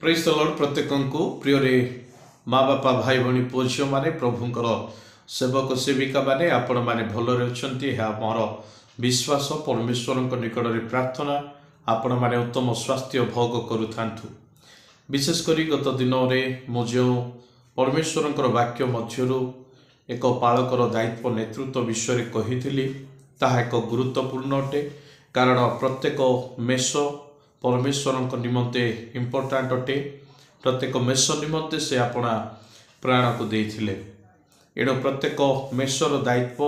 Praise the Lord प्रत्येकଙ୍କୁ ପ୍ରିୟରେ ମା ବାପା ଭାଇ ଭଉଣୀ ପୁଅ ଝିଅମାନେ ପ୍ରଭୁଙ୍କର ସେବକ ସେବିକାମାନେ ଆପଣମାନେ ଭଲରେ ଅଛନ୍ତି ଏହା ମୋର ବିଶ୍ୱାସ। ପରମେଶ୍ୱରଙ୍କ ନିକଟରେ ପ୍ରାର୍ଥନା ଆପଣମାନେ ଉତ୍ତମ ସ୍ୱାସ୍ଥ୍ୟ ଭୋଗ କରୁଥାନ୍ତୁ। ବିଶେଷ କରି ଗତ ଦିନରେ ମୁଁ ଯେଉଁ ପରମେଶ୍ୱରଙ୍କର ବାକ୍ୟ ମଧ୍ୟରୁ ଏକ ପାଳକର ଦାୟିତ୍ୱ ନେତୃତ୍ୱ ବିଷୟରେ କହିଥିଲି ତାହା ଏକ ଗୁରୁତ୍ୱପୂର୍ଣ୍ଣ ଅଟେ। କାରଣ ପ୍ରତ୍ୟେକ ମେଷ परमेश्वरଙ୍କ निमंते इम्पोर्टाट अटे। प्रत्येक मेष निमंते से अपना प्राण को देइथिले। एणु प्रत्येक मेषर दायित्व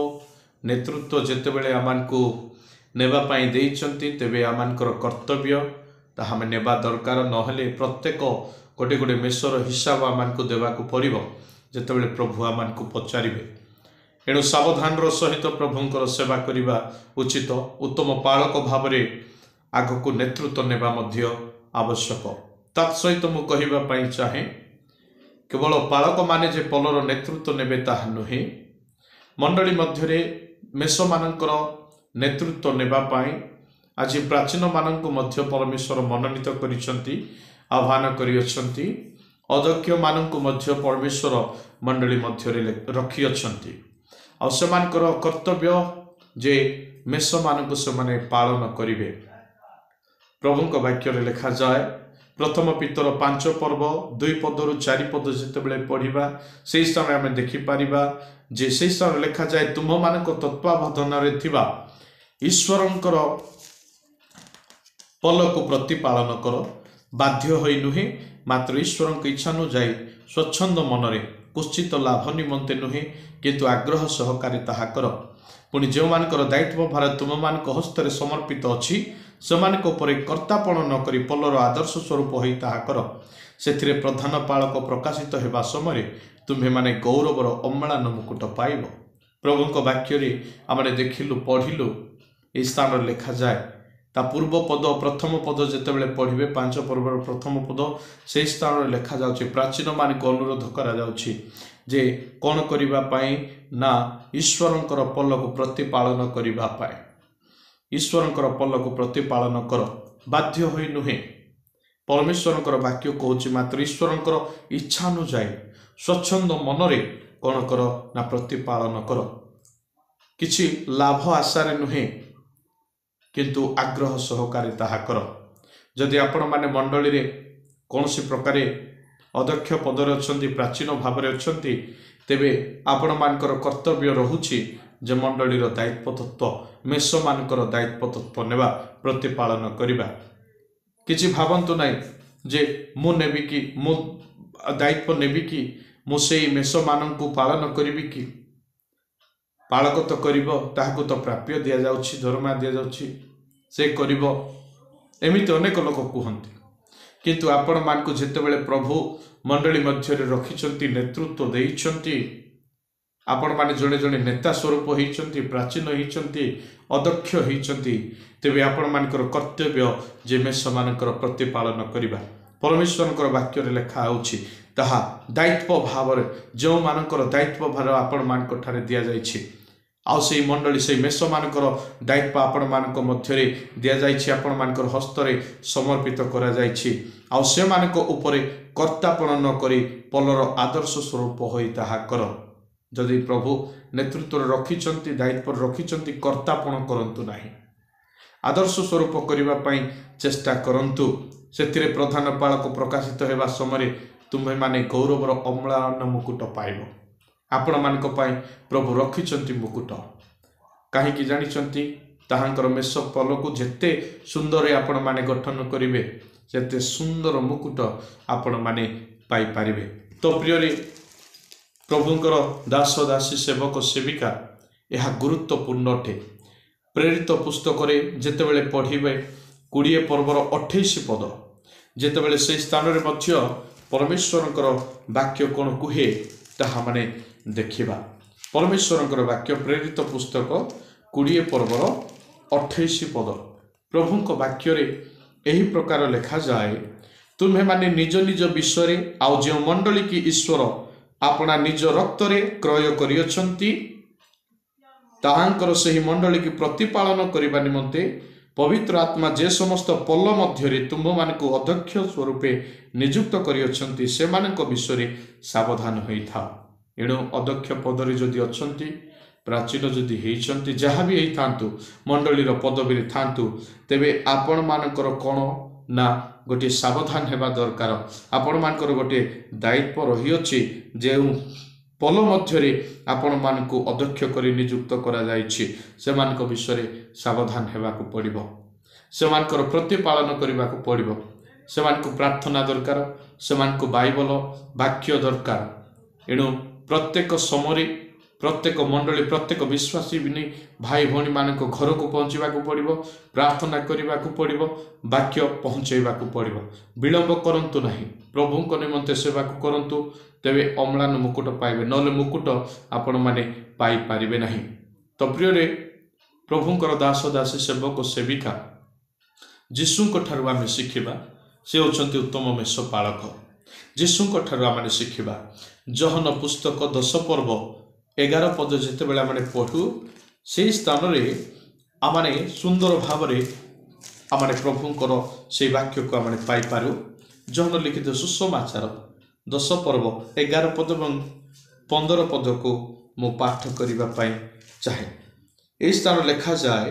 नेतृत्व जेतेबेले आमानकु नेबा पई देइचंती तेबे आमानकर कर्तव्य ताहा में नेबा दरकार। नहेले प्रत्येक गोटे गोटे मेषर हिसाब आमानकु देबाकु पड़िबो जेतेबेले प्रभु आमानकु पचारिबे। एणु सावधानर सहित प्रभुंकर सेवा करिबा उचित। उत्तम पालक भावरे आगको नेतृत्व नेबा मध्य आवश्यक। तत्सहित मु कहिबा पई चाहे केवल पालक माने जे पलर नेतृत्व नेबे ताहा नुहे, मंडली मध्यरे मेष मानकर नेतृत्व नेबा पई आज प्राचीन मानंकु मध्य परमेश्वर मनोनीत करिसंती, आह्वान करिसंती। अध्यक्ष मानंकु मध्य परमेश्वर मंडली मध्यरे रखी अछंती। आ सेमानकर कर्तव्य जे मेष मानंकु सेमाने पालन करिवे। प्रभुंक वाक्य लिखा जाए प्रथम पितर 5 पर्व 2 पदरु 4 पद जितेबले पढ़िबा से स्थान आम देखिपर जे से स्थान लिखा जाए तुम मानक तत्वावधान थिबा ईश्वरंकर पल को प्रतिपालन कर, बाध्य होई नुहे मात्र ईश्वर इच्छा अनुजाई स्वच्छंद मनरे कुश्चित लाभ निमंते नुहे किंतु आग्रह सहकारी ताहा कर। पुणी जो मानकर दायित्व भार तुम मान हस्ତରେ समर्पित अच्छी सेमानक उपरे कर्तापण नक पलर आदर्श स्वरूप होई ताहा कर। सेथिरे प्रधान पालक प्रकाशित हेबा समय तुम्हें माने गौरवर अम्लान मुकुट पाइब। प्रभुंक वाक्य आम देखिलु पढ़िलु ए स्थान लिखा जाए ता पूर्व पद प्रथम पद जितेबले पढ़िबे 5 पर्वर प्रथम पद से स्थान लिखा जाउछि प्राचीन मान को अनुरोध करा जाउछि जे कौन करिबा पाई ना ईश्वरंकर पल को प्रतिपालन करिबा पाए। ईश्वरंकर पल को प्रतिपालन कर, बाध्य होई नुहे। परमेश्वरंकर वाक्य कहूछि मात्र ईश्वरंकर इच्छा अनुजाई स्वच्छंद मनरे कौन कर ना प्रतिपालन कर। किछि लाभ आशारे नुहे किंतु आग्रह सहकारी ताहा कर। जदि आपण माने मंडली रे कौनसी प्रकारे अध्यक्ष पदर अच्छी प्राचीन भाव अच्छी तेबे आपण मानकर कर्तव्य रहुछि जे मंडलीर दायित्व तत्व मेष मानकर दायित्व तत्व नेबा प्रतिपालन करिबा। किछि भावंतु नाई जे मु नेबी कि मु दायित्व नेबी कि मु सेई मेष मानंकु पालन करिबी कि। पालक तो करिबो ताहाकु तो प्राप्य दिया जाउछि, दरमा दिया जाउछि, से करिबो एमिति अनेक लोक कहंती। किंतु आपण मानकु जेतेबेले प्रभु मंडली मध्य रखिछंती नेतृत्व देइछंती आपण माने जणे जणे नेता स्वरूप होइछंती, प्राचीन होइछंती, अध्यक्ष होइछंती तेबे आपण मानकर कर्तव्य जे मेष मानकर प्रतिपालन करिबा। परमेश्वरंकर वाक्य रे लेखा होछि ताहा दायित्व भाव जो मानकर दायित्व भार आपण मानक ठारे दिया जाइछि। आउ से मंडली से मेष मानकर दायित्व आपण मानक मध्यरे दिया जाइछि, आपण मानकर हस्तरे समर्पित करा जाइछि। आउ से मानक उपरे कर्तापण न करी पलर आदर्श स्वरूप होई ताहा कर। जदि प्रभु नेतृत्व रखिछंती दायित्व रखिछंती कर्तापण करंतु नाही, आदर्श स्वरूप करिबा पई चेष्टा करंतु। सेथिरे प्रधान पालक प्रकाशित हेबा समय तुम्हें माने गौरवर अम्लान मुकुट पाइब। आपण मानक पई प्रभु रखिछंती मुकुट काहेकि जानिछंती ताहांकर मेष पल को जेते सुंदर आपण माने गठन करिवे सेते सुंदर मुकुट आपण माने पाई पारिबे। तो प्रियरी प्रभुंकर दास दासी सेवक सेविका यह गुरुत्वपूर्ण अटे। प्रेरित पुस्तक रे जेतेबेले पढ़िबे 20 पर्वर 28 पद जेतेबेले से स्थान रे मध्य परमेश्वरंकर वाक्य कोन कुहे ताहा माने देखिबा। परमेश्वरंकर वाक्य प्रेरित पुस्तक 20 पर्वर 28 पद प्रभुंक वाक्य रे एही प्रकार लिखा जाए तुम्हें माने निज निज विषय आउ जो मंडली की ईश्वर अपना निज रक्त रे क्रय करियछंती ताहांकर सही मंडली की प्रतिपालन करिबा निमंते पवित्र आत्मा जे समस्त पल मध्य तुम मानक अध्यक्ष स्वरूपे नियुक्त करिअछंती से मानक विषय सावधान होई था। एणु अध्यक्ष पदरे जदि अछंती प्राचीन जदि हेइछंती जहाँ भी हेइ थांतु मंडलीर पदवी थांतु तेबे आपण मानकर कोन ना गोटे सावधान हेबा दरकार। आपण मानकर गोटे दायित्व रही अछि जे पल मध्य आपण मानक अध्यक्ष करी नियुक्त करा जाइछि से मानक विषय सावधान हेबाकु पड़िबो। से मानकर प्रतिपालन करबाकु पड़िबो। से मानक प्रार्थना दरकार। से मानक बाइबल वाक्य दरकार। एणु प्रत्येक समय प्रत्येक मंडली प्रत्येक विश्वासी भाई भौणी मानक घर को पहुँचवाक पड़िबो। प्रार्थना करबाकु पड़िबो। वाक्य पहुँचेबाकु पड़िबो। विलंब करंतु नाही। प्रभु को निमंते सेवा करंतु तेबे अम्लान मुकुट पाइबे नले मुकुट आपण माने पाई पारिबे नाही। तो प्रिय प्रभुंकर दास दासी सेवक सेविका जीशुंक ठारु आमे शिखिबा से होचंती उत्तम मेषपालक। जीशुंक ठारु आमे शिखिबा जहन पुस्तक 10 पर्व 11 पद जेतेबेले आमे पढु से स्थान रे आमे सुंदर भावरे आमे प्रभुंकर से वाक्य को आमे पाई पारु। जहन लिखित सुसमाचार 10 पर्व 11 पद और 15 पद को मु पाठ करिबा पाई चाहे। ए स्थान लिखा जाए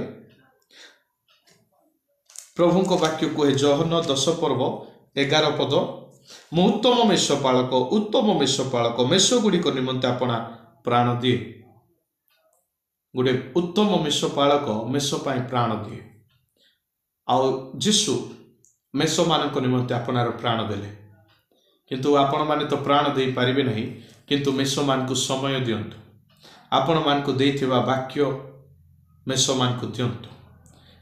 प्रभु को वाक्य कहे जहन 10 पर्व 11 पद मु उत्तम मेषपालक मेष गुड़िक निमंते आपना प्राण दिए। गोटे उत्तम मेषपालक मेष पाई प्राण दिए। आउ जीशु मेष मान निमंते आपनार प्राण देले किंतु आपण माने तो प्राण दे पारिबे नहीं किंतु मेष मान को समय दियंतु। आपण मान को देथिबा वाक्य मेष मान को दियंतु।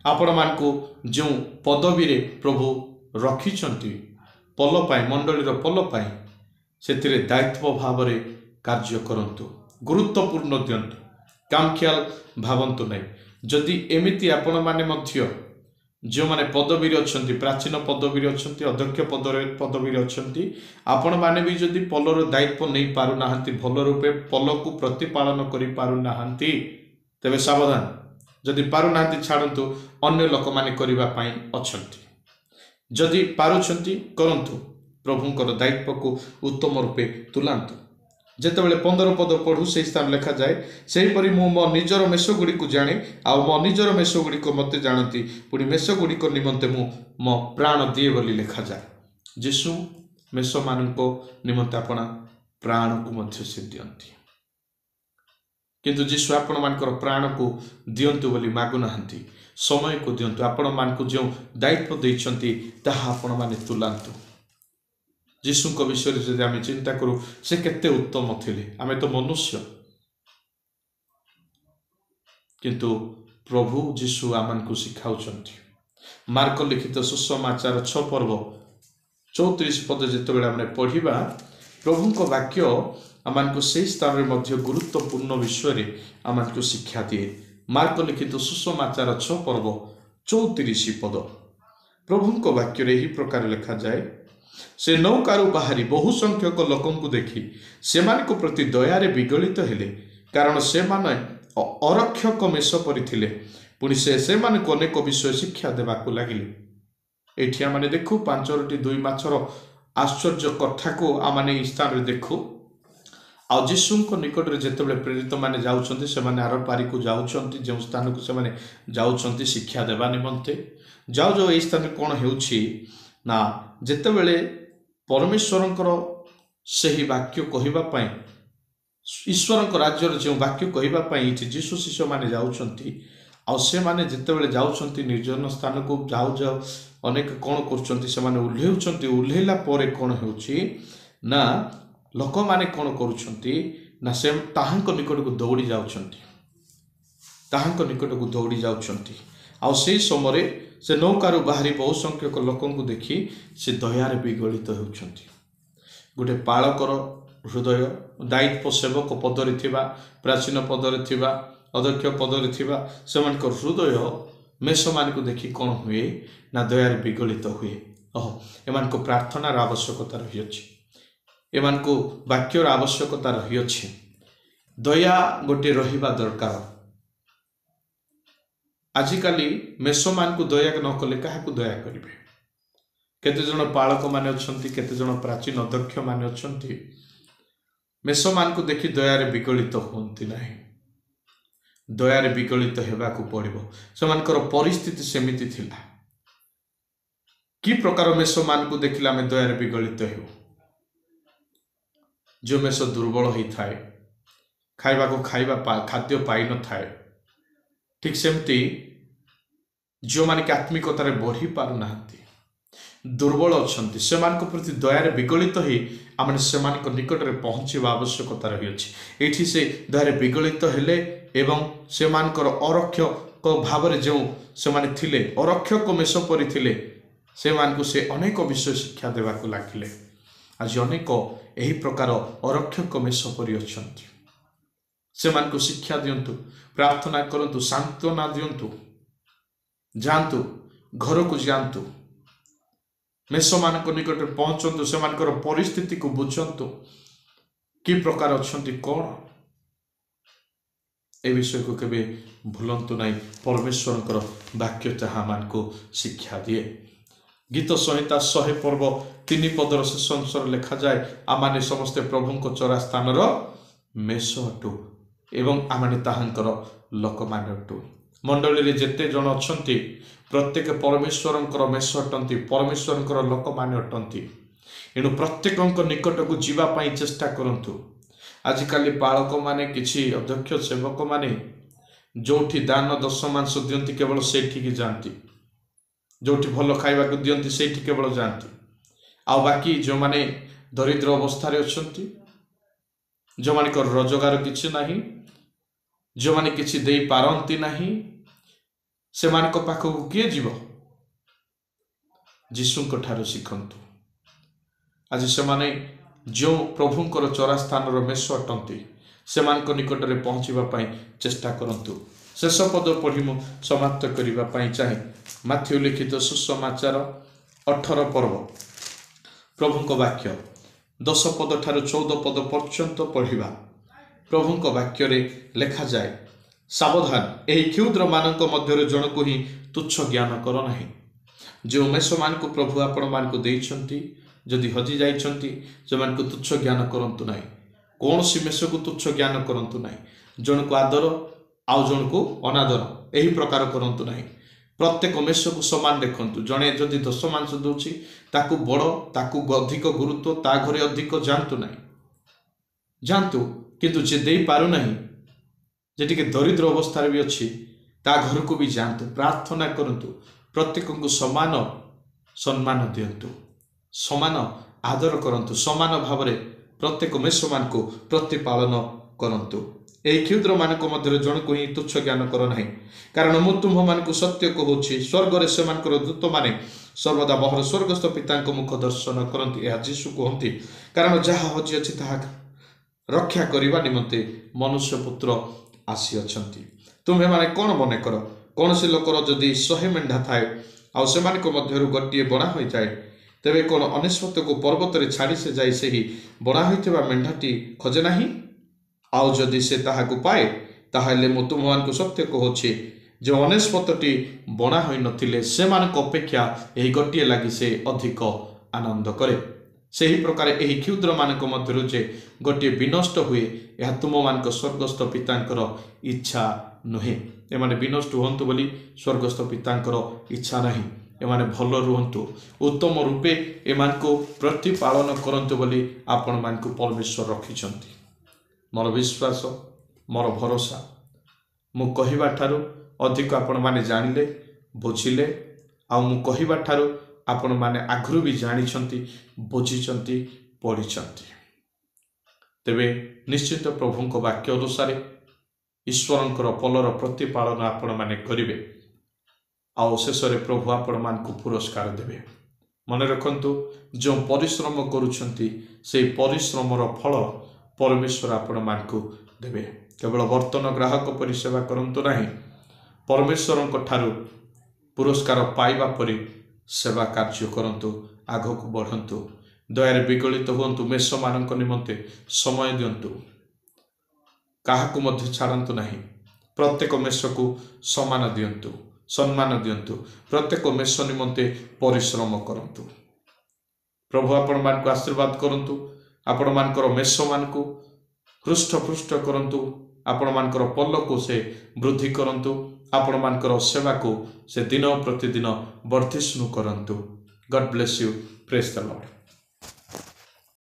आपण मान को जो पदवी रे प्रभु रखिछंती पल पाई मंडलीर पल पाई सेतिरे दायित्व भाव रे कार्य करंतु। गुरुत्वपूर्ण दियंतु। कामख्याल भावंतु नहीं। जदि एमिति आपण माने मध्य जो माने पदवी अच्छी प्राचीन पदवी अच्छी अध्यक्ष पदवी अच्छी आपण माने भी जदि पलर दायित्व नहीं पारु नाहंती भल रूपे पल को प्रतिपालन करि पारु नाहंती तेबे सावधान। जदि पारु नाहंती छाड़ंतु अन्य लोक माने करिबा पई अछंती। जदि पारुछंती करंतु प्रभुंकर दायित्व को उत्तम रूपे तुलांतु। जेतेबेले 15 पद पढ़ू से स्थान लिखा जाए सेहीपरि मु मो निजर मेष गुड़िक जाने आ मो निजर मेष गुड़िक मते जानती पुणी मेष गुड़िक निमंते मु मो प्राण दिए बोली लिखा जाए। जीशु मेष मानको निमंते आपना प्राण को मध्य से दियंती किंतु जीशु आपण मानकर प्राण को दियंतु बोली मागु नाहंती। समय को दियंतु। आपण मानको जो दायित्व दैछंती ताहा आपण माने तुलांतु। जीशु को विषय जदि आम चिंता करूँ से केते उत्तम थिले। आमे तो मनुष्य किंतु प्रभु जीशु आमन को शिखाउछंती। मार्क लिखित सुसमाचार 6 पर्व 34 पद जेतेबेले आमे पढ़िबा प्रभु को वाक्य आमन को से स्थान रे मध्य गुरुत्वपूर्ण विषय रे आमन को शिक्षा दिए। मार्क लिखित सुसमाचार 6 पर्व 34 पद प्रभु को वाक्य रे ही प्रकार लिखा जाए से नौकारु बाहरी बहु संख्यक लोकों को देखी सेमान को प्रति दयारे विगलित हेले कारण से माने अरक्षक मेष परिथिले पुणी से माने को अनेक विषय शिक्षा देबाकू लागिले। एठी आमाने देखु 5 रोटी 2 माछर आश्चर्य कथा को आमाने स्थान रे देखु। आ जीशु को निकट रे जेतेबेले प्रेरित माने जाउछंती से माने आर पारी को जाउछंती जे स्थान को से माने जाउछंती शिक्षा देबा निमंते जाउ ए स्थान कोन हेउछि ना जेतेबेले परमेश्वरंकर सही वाक्य कहवा पाई ईश्वर राज्य जो वाक्य कहवा जीशु शिष्य माने जाउछंती आ से माने जेतेबेले जाउछंती निर्जन स्थान को जाउ जाउ अनेक कोन करछंती से माने उल्लेउछंती उल्लेला परे कोन हेउछि ना लोक माने कोन करूछंती ना से ताहांक निकट को दौड़ी जाउछंती ताहांक निकट को दौड़ी जाउछंती आ से समय से नौकारु बाहरी बहु संख्यक लोकों को देखी से दयारे विगलित होउछंती। गोटे पालकर हृदय दायित्व सेवक पदरे थिबा प्राचीन पदरे थिबा अध्यक्ष पदरे थिबा सेमानकर हृदय मेष मान को देखी कौन हुए ना दयारे विगलित हुए। एमान को प्रार्थनार आवश्यकता रही अछि। एमान को वाक्यर आवश्यकता रही अछि। दया गोटे रहिबा दरकार। आजिकाली मेष मान को दया न कले क्या दया करेंगे? केते जन पालक माने अछंती, केते जन प्राचीन अध्यक्ष माने अछंती मेष मान को देखि दयारे विगलित होती नहीं। दयारे विगलित हेबाकू पड़िबो। सेमानकर परिस्थिति सेमिति थिला। कि प्रकार मेष मान को देखिला में दयारे विगलित हेउ? जो मेष दुर्बल होई थाए, खाइबा को खाइबा खाद्य पाई न थाए, ठीक सेमती जो माने आत्मिकतारे बढ़ी पारु नाहंती, दुर्बल अछंती, सेमान को प्रति दयारे विगलित ही आमने सेमान को निकट रे पहुंचीबा आवश्यकता रही अछि। एठी से दयारे विगलित हेले एवं सेमानकर अरक्षक भाव रे जो सेमाने थिले, अरक्षक मेष परि थिले, सेमान को से अनेक विषय शिक्षा देबाकू लागिले। आज अनेक एही प्रकार अरक्षक मेष परि अछंती। सेमान को शिक्षा दियंतु, प्रार्थना करंतु, सांत्वना दियंतु, जानतु, घर को जानतु, मेष मान निकट पहुंचतु, से परिस्थिति को बुझंतु, कि प्रकार अछंती कौन ए विषय को केबे भूलंतु नहीं। परमेश्वर वाक्य ताहा मान को शिक्षा दिए। गीत संहिता 100 पर्व 3 पदर शेष अंशर लिखा जाए, आमाने समस्ते प्रभु को चरा स्थान मेष अटु एवं आमाने ताहांकर लोक मान अटु। मंडली रे जेते जन अछंती प्रत्येक परमेश्वर मेष अटंती, परमेश्वर लोक मान अटंती। एणु प्रत्येक निकट को जीवा पाई चेष्टा करंतु। आजिकाली पालक माने किछि अध्यक्ष सेवक माने जोठी दान दशमांश दियंती केवल सेठी की जानती, जोठी भल खाइबा को दियंती सेठी केवल जानती। आ बाकी जो माने दरिद्र अवस्था रे अछंती, जो माने को रोजगार किछि नाही, जो माने किछि देई पारंती नाही, से मान को पाखो किए जीव? जीशुंक ठारू शिखंतु। आज से माने जो प्रभुंकर चरा स्थान मेष अटंती, से मान को निकट रे पहुंचीबा पाई चेष्टा करंतु। शेष पद पढ़ी मु समाप्त करिबा पाई चाहे। माथ्यू लिखित सुसमाचार 18 पर्व प्रभुंक वाक्य 10 पद ठारू 14 पद पर्यंत पढ़िबा। प्रभुंक वाक्य रे लेखा जाए, सावधान, एही क्षुद्र मानक मध्य जन को ही तुच्छ ज्ञान कर नाही। जो मेष मान को प्रभु आपण मान को देइछंती, जदि हजि जाइछंती से मान को तुच्छ ज्ञान करंतु नाही। कौन सी मेष को तुच्छ ज्ञान करंतु नाही। जन को आदर आउ जन को अनादर एही प्रकार करंतु नाही। प्रत्येक मेष को समान देखंतु। जने जदि 10 मांस दोछि ताकू बड़, ताकू अधिक गुरुत्व, ता घरे अधिक जानतु नाही। जानतु किंतु जे देई पारु नाही, जेटिके दरिद्र अवस्था भी अच्छी, ता घर को भी जानतु, प्रार्थना करंतु, प्रत्येक को समान सम्मान दियंतु, समान आदर करंतु, समान भाव रे प्रत्येक मेष मान को प्रतिपालन करंतु। एही क्षुद्र मानक मध्य जन को ही तुच्छ ज्ञान कर नाही। कारण मु तुम मान को सत्य कहूछि, स्वर्ग रे सेमानकर दूत माने सर्वदा बहर स्वर्गस्थ पिता मुख दर्शन करंती। यह जीशु कहती, कारण जहाँ हजि अछि ताहा रक्षा करने निमंते मनुष्य पुत्र आसी अछंती। तुम्हें माने कौन मने कर, कौन से लोकर जदि 100 मेंढा थाए आउ सेमानक मध्यरु गोटिए बणा होई जाए, तेबे कौन अनेश्वत को पर्वत रे छाड़ी से जाई सेही बणा होइथिबा मेंढाटी खोजे नाही? आउ जदि से ताहाकु पाए, ताहाले मु तुममानकु सत्य कहूछि, जो अनेश्वतटी बणा होई नथिले सेमानक अपेक्षा एही गोटिए लागि से अधिक आनंद करे। सही प्रकार एही क्षुद्र मानक मध्यरु जे गोटिए विनष्ट हुए, यह तुम मानक स्वर्गस्थ पितांकर इच्छा नुहे। एमाने विनष्ट हुंतु बोली स्वर्गस्थ पितांकर इच्छा नाही। एमाने भल रुहंतु, उत्तम रूपे एमानकु प्रतिपालन करंतु बोली आपण मानकु परमेश्वर रखिछंती। मोर विश्वास, मोर भरोसा, मु कहिबा ठारू अधिक आपण माने जानिले, बुझिले, आ मु कहिबा ठारू आपण माने आगुरु भी जानिछंती, बुझिछंती, पढ़िछंती। तेबे निश्चित प्रभुंक वाक्य अनुसार ईश्वरंकर पलर प्रतिपालन आपण माने करिवे। आओ शेषरे प्रभु आपण मानकु पुरस्कार देवे। मने रखंतु, जो परिश्रम करूछंती से परिश्रमर फल परमेश्वर आपण मानकु देवे। केवल बर्तन ग्राहक परि सेवा करंतु नाही, परमेश्वरंक ठारू पुरस्कार पाइबा परि सेवा कार्य करंतु, आगक बढ़ंतु, दयारे विगलित हुंतु, मेष मानक निमंते समय दियंतु, काहाकु मध्य छाड़ंतु नाही। प्रत्येक मेष को सम्मान दिंतु प्रत्येक मेष निमंते परिश्रम करंतु। प्रभु आपण मान को आशीर्वाद करंतु। आपण मानकर मेष मान को हृष्टपुष्ट करंतु। आपण मानकर पल्ल को से वृद्धि करंतु। आपण मानकर सेवा को से दिन प्रतिदिन वर्धिष्णु करंतु। God bless you. Praise the Lord.